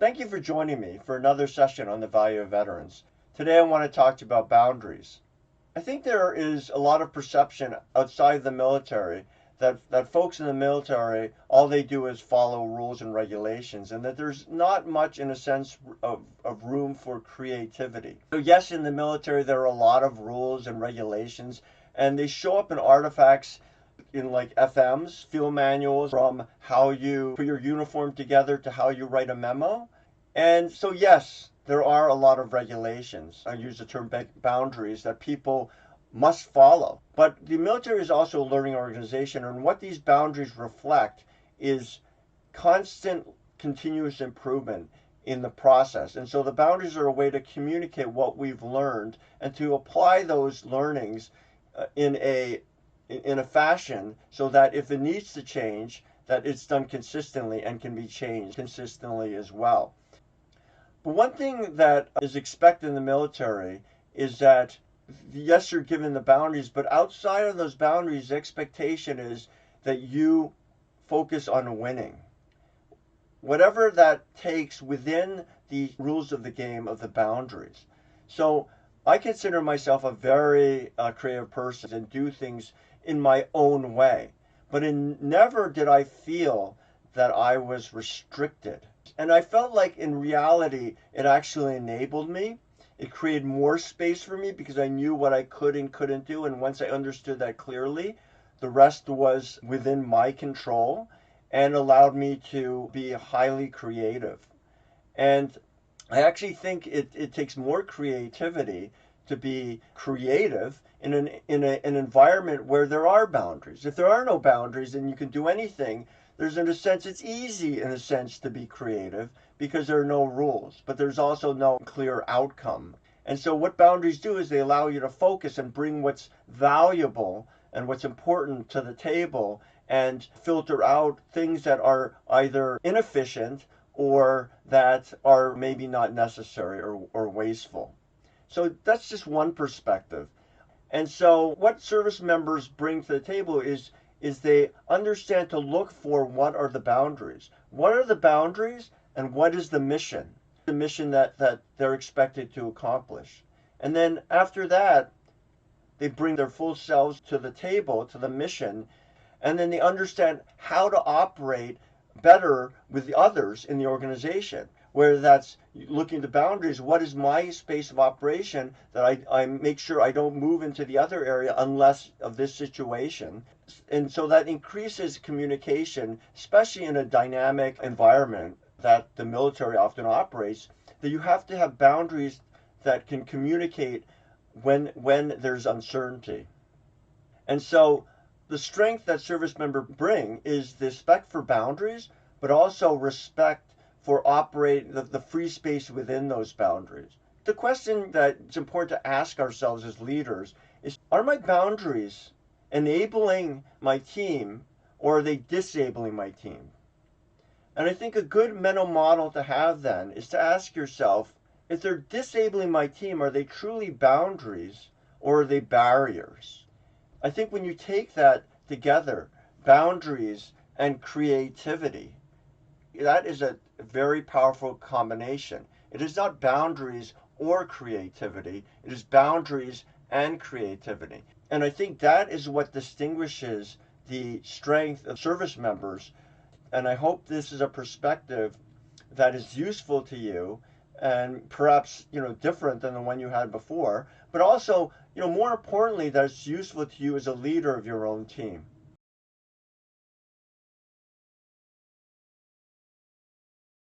Thank you for joining me for another session on the value of veterans. Today I want to talk to you about boundaries. I think there is a lot of perception outside the military that folks in the military, all they do is follow rules and regulations, and that there's not much, in a sense, of room for creativity. So yes, in the military there are a lot of rules and regulations, and they show up in artifacts in like FMs, field manuals, from how you put your uniform together to how you write a memo. And so, yes, there are a lot of regulations. I use the term boundaries that people must follow. But the military is also a learning organization, and what these boundaries reflect is constant, continuous improvement in the process. And so the boundaries are a way to communicate what we've learned and to apply those learnings in a fashion so that if it needs to change, that it's done consistently and can be changed consistently as well. But one thing that is expected in the military is that, yes, you're given the boundaries, but outside of those boundaries, the expectation is that you focus on winning. Whatever that takes within the rules of the game, of the boundaries. So I consider myself a very creative person and do things in my own way. But never did I feel that I was restricted. And I felt like in reality, it actually enabled me. It created more space for me because I knew what I could and couldn't do. And once I understood that clearly, the rest was within my control and allowed me to be highly creative. And I actually think it takes more creativity to be creative in an environment where there are boundaries. If there are no boundaries and you can do anything, there's, in a sense, it's easy in a sense to be creative because there are no rules, but there's also no clear outcome. And so what boundaries do is they allow you to focus and bring what's valuable and what's important to the table and filter out things that are either inefficient or that are maybe not necessary or wasteful. So that's just one perspective. And so what service members bring to the table is they understand to look for what are the boundaries. What are the boundaries and what is the mission? The mission that they're expected to accomplish. And then after that, they bring their full selves to the table, to the mission, and then they understand how to operate better with the others in the organization. Whether that's looking at the boundaries, what is my space of operation that I make sure I don't move into the other area unless of this situation. And so that increases communication, especially in a dynamic environment that the military often operates, that you have to have boundaries that can communicate when there's uncertainty. And so the strength that service members bring is the respect for boundaries, but also respect for operating the free space within those boundaries. The question that it's important to ask ourselves as leaders is, are my boundaries enabling my team or are they disabling my team? And I think a good mental model to have then is to ask yourself, if they're disabling my team, are they truly boundaries or are they barriers? I think when you take that together, boundaries and creativity, that is a very powerful combination. It is not boundaries or creativity, it is boundaries and creativity. And I think that is what distinguishes the strength of service members. And I hope this is a perspective that is useful to you and perhaps, different than the one you had before, but also, more importantly, that it's useful to you as a leader of your own team.